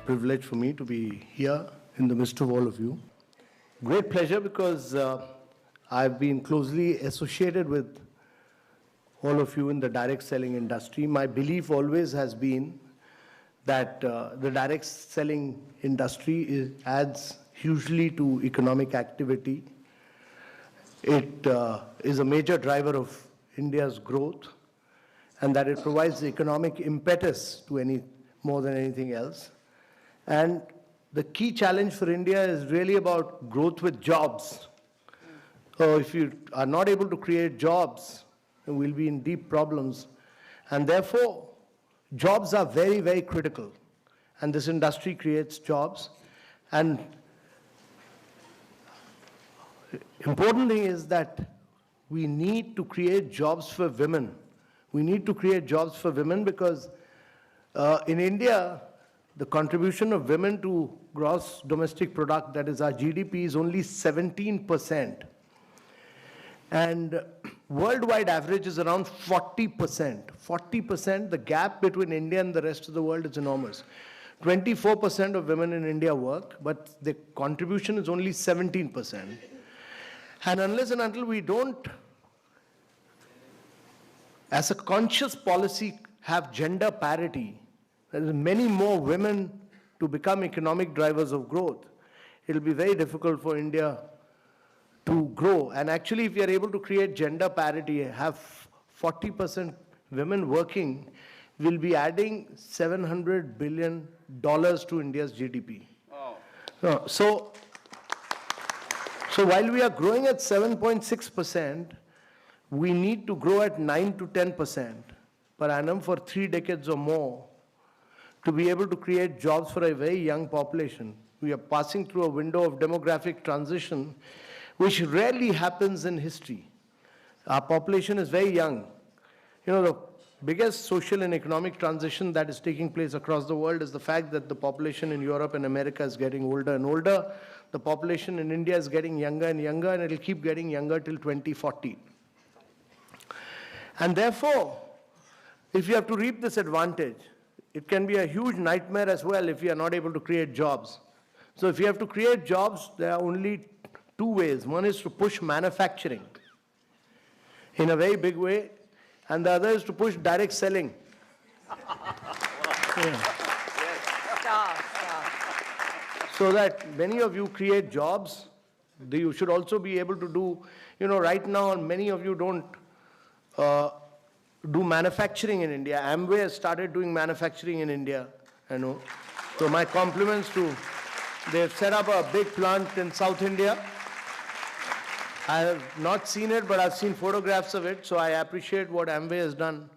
privilege for me to be here in the midst of all of you. Great pleasure because I've been closely associated with all of you in the direct selling industry. My belief always has been that the direct selling industry adds hugely to economic activity. It is a major driver of India's growth, and that it provides the economic impetus to more than anything else. And the key challenge for India is really about growth with jobs. So if you are not able to create jobs, we'll be in deep problems. And therefore, jobs are very, very critical. And this industry creates jobs. And important thing is that we need to create jobs for women. We need to create jobs for women because in India, the contribution of women to gross domestic product, that is our GDP, is only 17%. And worldwide average is around 40%. 40%, the gap between India and the rest of the world is enormous. 24% of women in India work, but the contribution is only 17%. And unless and until we don't, as a conscious policy, have gender parity, there is many more women to become economic drivers of growth, it will be very difficult for India to grow. And actually, if we are able to create gender parity, have 40% women working, we'll be adding $700 billion to India's GDP. Oh. So while we are growing at 7.6%, we need to grow at 9 to 10% per annum for 3 decades or more to be able to create jobs for a very young population. We are passing through a window of demographic transition, which rarely happens in history. Our population is very young. You know, the biggest social and economic transition that is taking place across the world is the fact that the population in Europe and America is getting older and older. The population in India is getting younger and younger, and it will keep getting younger till 2040. And therefore, if you have to reap this advantage, it can be a huge nightmare as well if you are not able to create jobs. So if you have to create jobs, there are only 2 ways. One is to push manufacturing in a very big way, and the other is to push direct selling. Yeah. So that many of you create jobs, you should also be able to do, right now many of you don't do manufacturing in India. Amway has started doing manufacturing in India, I know. So my compliments they've set up a big plant in South India. I have not seen it, but I've seen photographs of it, so I appreciate what Amway has done.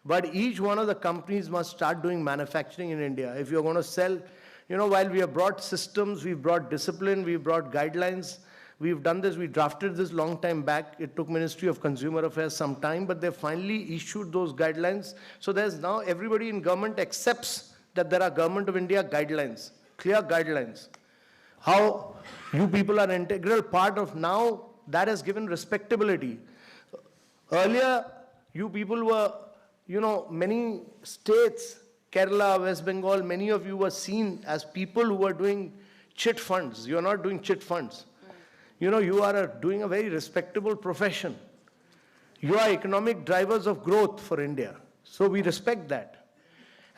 But each one of the companies must start doing manufacturing in India. If you're going to sell, while we have brought systems, we've brought discipline, we've brought guidelines, we've done this, we drafted this long time back. It took Ministry of Consumer Affairs some time, but they finally issued those guidelines. So there's now everybody in government accepts that there are Government of India guidelines, clear guidelines. How you people are an integral part of now, that has given respectability. Earlier, you people were, many states, Kerala, West Bengal, many of you were seen as people who were doing chit funds. You are not doing chit funds. You are doing a very respectable profession. You are economic drivers of growth for India. So we respect that.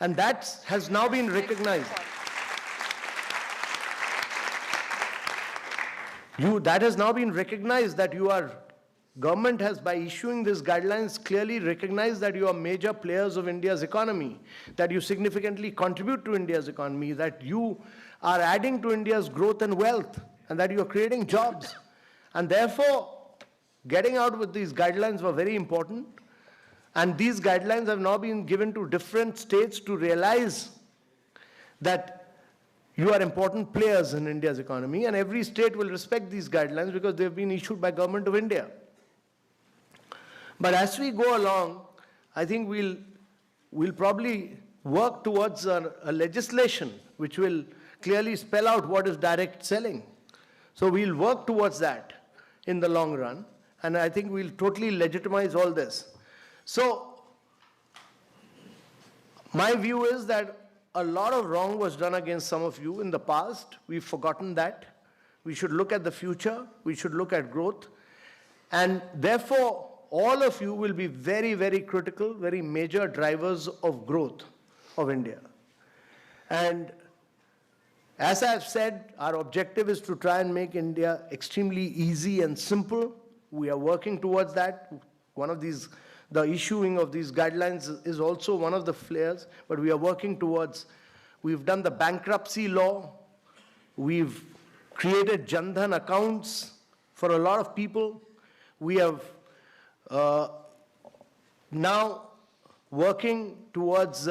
And that has now been recognized. That has now been recognized that government has, by issuing these guidelines, clearly recognized that you are major players of India's economy, that you significantly contribute to India's economy, that you are adding to India's growth and wealth, and that you are creating jobs. And therefore, getting out with these guidelines were very important. And these guidelines have now been given to different states to realize that you are important players in India's economy, and every state will respect these guidelines because they've been issued by Government of India. But as we go along, I think we'll probably work towards a legislation which will clearly spell out what is direct selling. So we'll work towards that in the long run, and I think we'll totally legitimize all this. So my view is that a lot of wrong was done against some of you in the past. We've forgotten that. We should look at the future. We should look at growth. And therefore, all of you will be very, very critical, very major drivers of growth of India. And as I've said, our objective is to try and make India extremely easy and simple. We are working towards that. One of these, the issuing of these guidelines is also one of the flares, but we are working towards, we've done the bankruptcy law, we've created Jan Dhan accounts for a lot of people. We have now working towards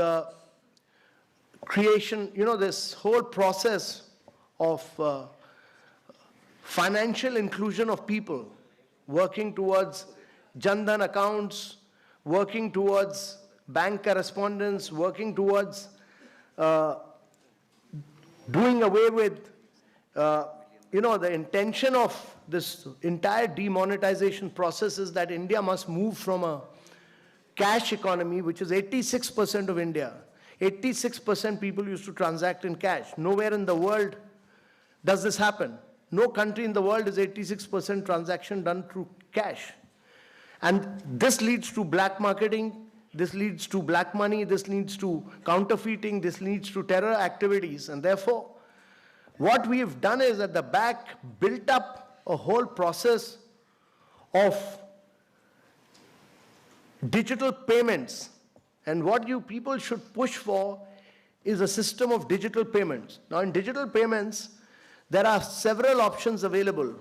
creation, this whole process of financial inclusion of people, working towards Jan Dhan accounts, working towards bank correspondence, working towards doing away with, the intention of this entire demonetization process is that India must move from a cash economy, which is 86% of India. 86% people used to transact in cash. Nowhere in the world does this happen. No country in the world is 86% transaction done through cash. And this leads to black marketing, this leads to black money, this leads to counterfeiting, this leads to terror activities. And therefore, what we have done is at the back built up a whole process of digital payments. And what you people should push for is a system of digital payments. Now in digital payments, there are several options available.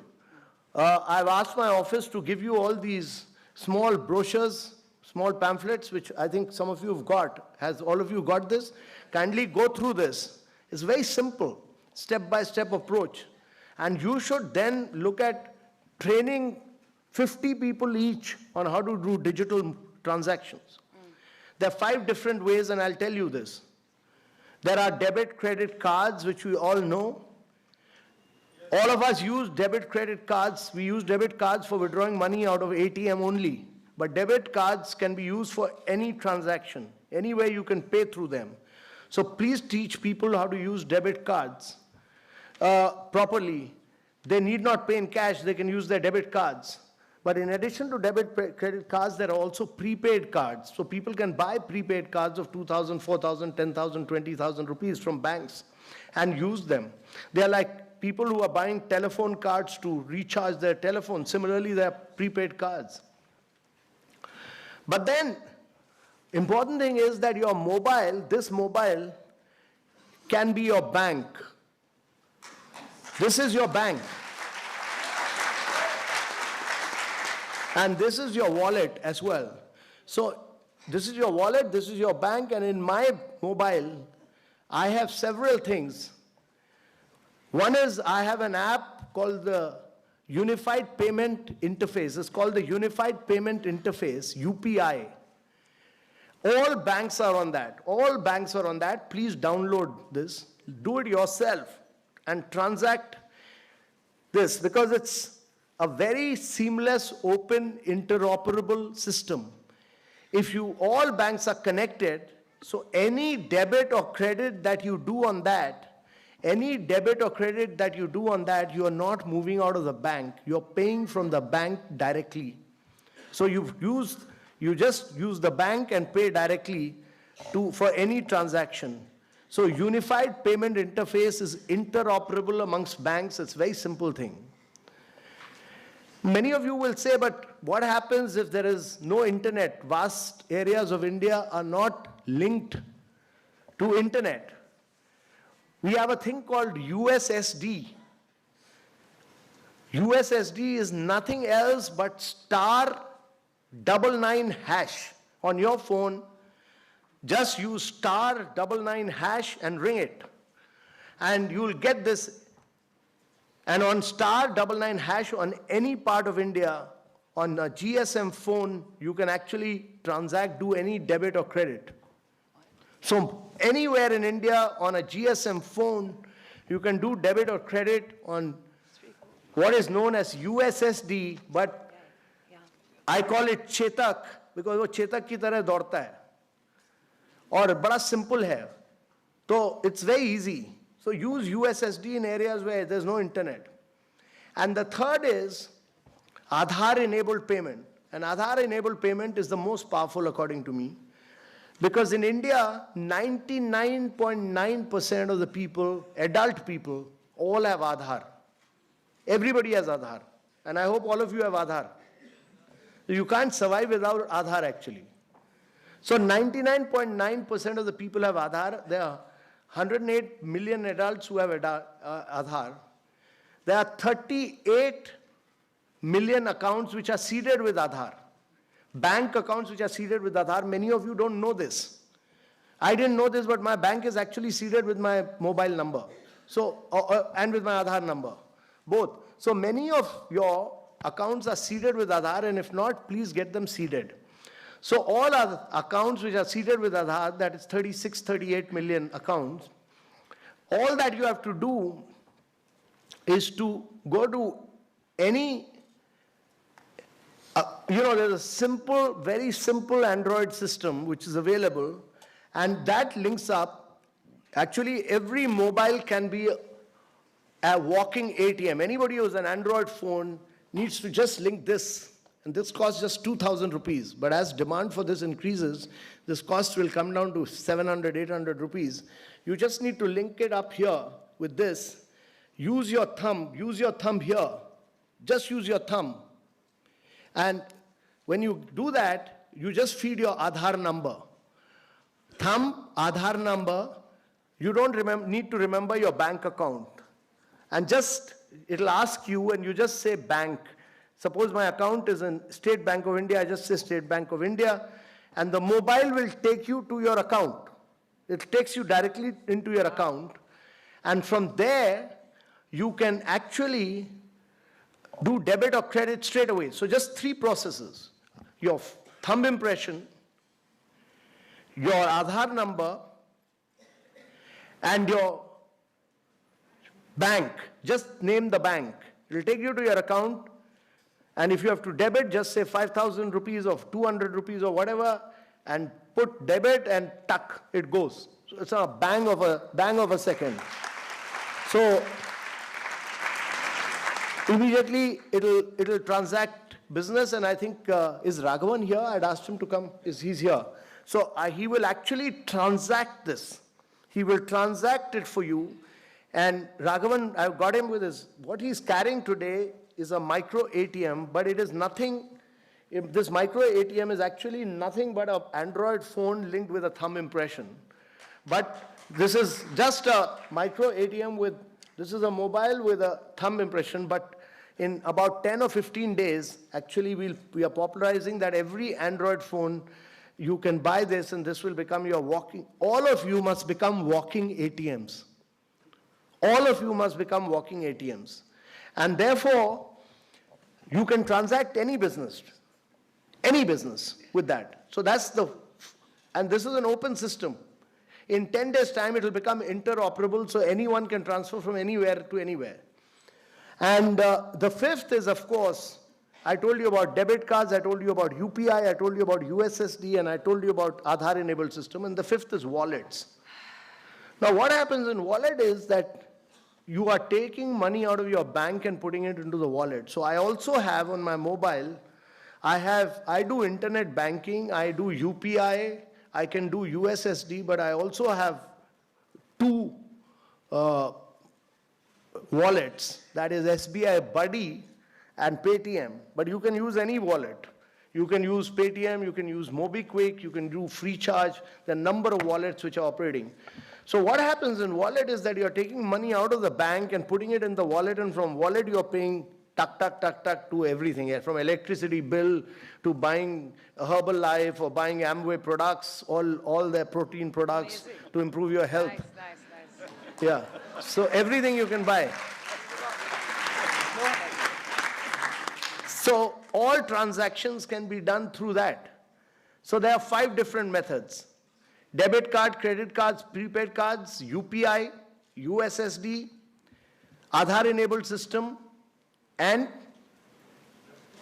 I've asked my office to give you all these small brochures, small pamphlets, which I think some of you have got. Has all of you got this? Kindly go through this. It's very simple, step-by-step approach. And you should then look at training 50 people each on how to do digital transactions. There are 5 different ways, and I'll tell you this. There are debit credit cards, which we all know. All of us use debit credit cards. We use debit cards for withdrawing money out of ATM only. But debit cards can be used for any transaction. Anywhere you can pay through them. So please teach people how to use debit cards properly. They need not pay in cash. They can use their debit cards. But in addition to debit credit cards, there are also prepaid cards. So people can buy prepaid cards of 2,000, 4,000, 10,000, 20,000 rupees from banks and use them. They are like people who are buying telephone cards to recharge their telephone. Similarly, there are prepaid cards. But then, important thing is that your mobile, this mobile, can be your bank. This is your bank. And this is your wallet as well. So this is your wallet, this is your bank, and in my mobile, I have several things. One is I have an app called the Unified Payment Interface. It's called the Unified Payment Interface, UPI. All banks are on that. All banks are on that. Please download this. Do it yourself and transact this because it's a very seamless, open, interoperable system. If all banks are connected, so any debit or credit that you do on that, you are not moving out of the bank. You're paying from the bank directly. So you just use the bank and pay directly for any transaction. So unified payment interface is interoperable amongst banks. It's a very simple thing. Many of you will say, but what happens if there is no internet? Vast areas of India are not linked to internet. We have a thing called USSD. USSD is nothing else but *99# on your phone. Just use *99# and ring it. And you'll get this. And on *99# on any part of India, on a GSM phone, you can actually do any debit or credit. So anywhere in India on a GSM phone, you can do debit or credit on what is known as USSD, but I call it Chetak because वो Chetak की तरह दौड़ता है और बड़ा simple है. So it's very easy. So use USSD in areas where there's no internet. And the third is Aadhaar-enabled payment. And Aadhaar-enabled payment is the most powerful according to me. Because in India, 99.9% of the people, adult people, all have Aadhaar. Everybody has Aadhaar. And I hope all of you have Aadhaar. You can't survive without Aadhaar actually. So 99.9% of the people have Aadhaar. There are 108 million adults who have Aadhaar. There are 38 million accounts which are seeded with Aadhaar. Bank accounts which are seeded with Aadhaar. Many of you don't know this. I didn't know this, but my bank is actually seeded with my mobile number. So, and with my Aadhaar number, both. So many of your accounts are seeded with Aadhaar, and if not, please get them seeded. So all our accounts which are seeded with Aadhaar, that is 36, 38 million accounts, all that you have to do is to go to any, there's a simple, very simple Android system which is available, and that links up. Actually, every mobile can be a walking ATM. Anybody who has an Android phone needs to just link this. And this costs just 2,000 rupees. But as demand for this increases, this cost will come down to 700, 800 rupees. You just need to link it up here with this. Use your thumb here. Just use your thumb. And when you do that, you just feed your Aadhaar number. Thumb, Aadhaar number. You don't need to remember your bank account. And just, it'll ask you, and you just say bank. Suppose my account is in State Bank of India, I just say State Bank of India, and the mobile will take you to your account. It takes you directly into your account, and from there, you can actually do debit or credit straight away. So just 3 processes. Your thumb impression, your Aadhaar number, and your bank. Just name the bank. It will take you to your account. And if you have to debit, just say 5,000 rupees or 200 rupees or whatever, and put debit and tuck, it goes. So it's a bang of a second. So immediately it'll transact business, and I think is Raghavan here? I'd asked him to come. He's here. So he will actually transact this. He will transact it for you. And Raghavan, I've got him with what he's carrying today is a micro ATM, but it is nothing. This micro ATM is actually nothing but an Android phone linked with a thumb impression. But this is just a micro ATM this is a mobile with a thumb impression, but in about 10 or 15 days, actually we are popularizing that every Android phone, you can buy this and this will become your all of you must become walking ATMs. All of you must become walking ATMs. And therefore, you can transact any business with that. So and this is an open system. In 10 days' time, it will become interoperable, so anyone can transfer from anywhere to anywhere. And the fifth is, of course, I told you about debit cards, I told you about UPI, I told you about USSD, and I told you about Aadhaar-enabled system, and the fifth is wallets. Now, what happens in wallet is that you are taking money out of your bank and putting it into the wallet. So I also have on my mobile, I do internet banking, I do UPI, I can do USSD, but I also have 2 wallets, that is SBI Buddy and Paytm. But you can use any wallet. You can use Paytm, you can use MobiKwik, you can do FreeCharge, the number of wallets which are operating. So what happens in wallet is that you're taking money out of the bank and putting it in the wallet, and from wallet you're paying tuck, tuck, tuck, tuck to everything, from electricity bill to buying Herbalife or buying Amway products, all their protein products. Amazing. To improve your health. Nice. Yeah, so everything you can buy. So all transactions can be done through that. So there are 5 different methods. Debit card, credit cards, prepaid cards, UPI, USSD, Aadhaar-enabled system, and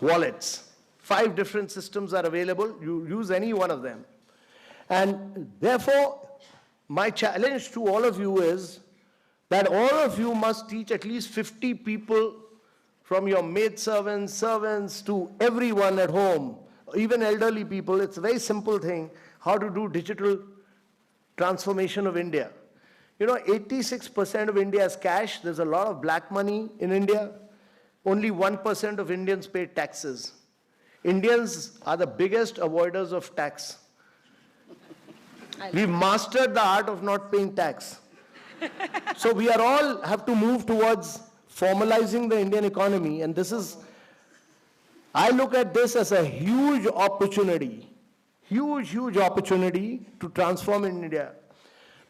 wallets. 5 different systems are available. You use any one of them. And therefore, my challenge to all of you is that all of you must teach at least 50 people, from your maidservants, servants, to everyone at home, even elderly people. It's a very simple thing, how to do digital transformation of India. You know, 86% of India is cash. There's a lot of black money in India. Only 1% of Indians pay taxes. Indians are the biggest avoiders of tax. We've mastered the art of not paying tax. So we are all have to move towards formalizing the Indian economy, and this is, I look at this as a huge opportunity, huge opportunity to transform India,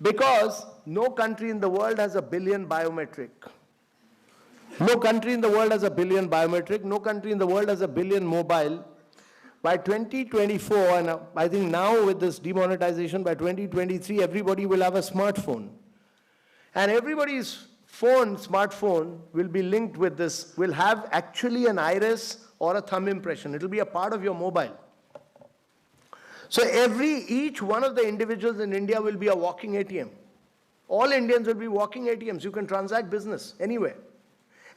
because no country in the world has 1 billion biometric. No country in the world has 1 billion biometric. No country in the world has 1 billion mobile. By 2024, and I think now with this demonetization, by 2023, everybody will have a smartphone. And everybody's smartphone will be linked with this, will have actually an iris or a thumb impression. It will be a part of your mobile. So each one of the individuals in India will be a walking ATM. All Indians will be walking ATMs. You can transact business anywhere.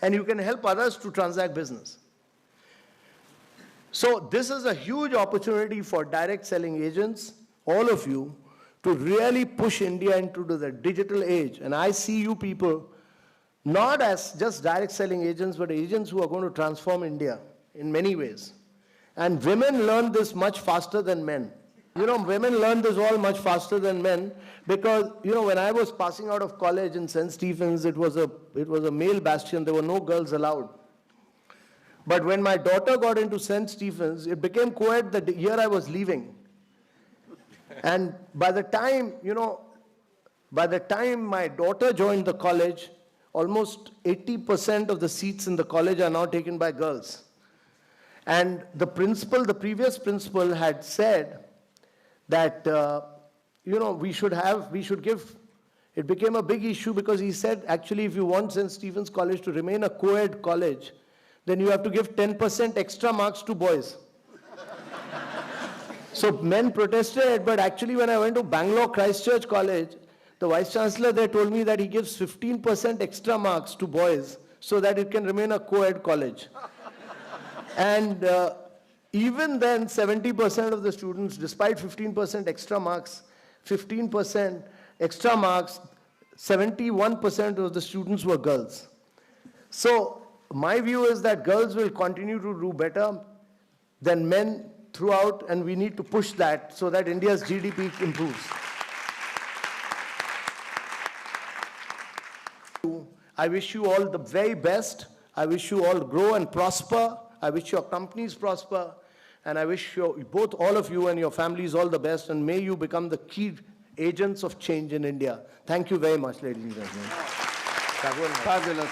And you can help others to transact business. So this is a huge opportunity for direct selling agents, all of you, to really push India into the digital age. And I see you people not as just direct selling agents, but agents who are going to transform India in many ways. And women learn this much faster than men. You know, women learn this all much faster than men, because, you know, when I was passing out of college in St. Stephen's, it was a male bastion. There were no girls allowed. But when my daughter got into St. Stephen's, it became co-ed the year I was leaving. And by the time, my daughter joined the college, almost 80% of the seats in the college are now taken by girls. And the previous principal had said that, we should give, it became a big issue because he said, actually, if you want St. Stephen's College to remain a co-ed college, then you have to give 10% extra marks to boys. So men protested, but actually when I went to Bangalore Christchurch College, the Vice Chancellor there told me that he gives 15% extra marks to boys so that it can remain a co-ed college. And even then, 70% of the students, despite 15% extra marks, 71% of the students were girls. So my view is that girls will continue to do better than men throughout, and we need to push that so that India's GDP improves. I wish you all the very best. I wish you all grow and prosper. I wish your companies prosper. And I wish all of you and your families all the best, and may you become the key agents of change in India. Thank you very much, ladies and gentlemen. Fabulous.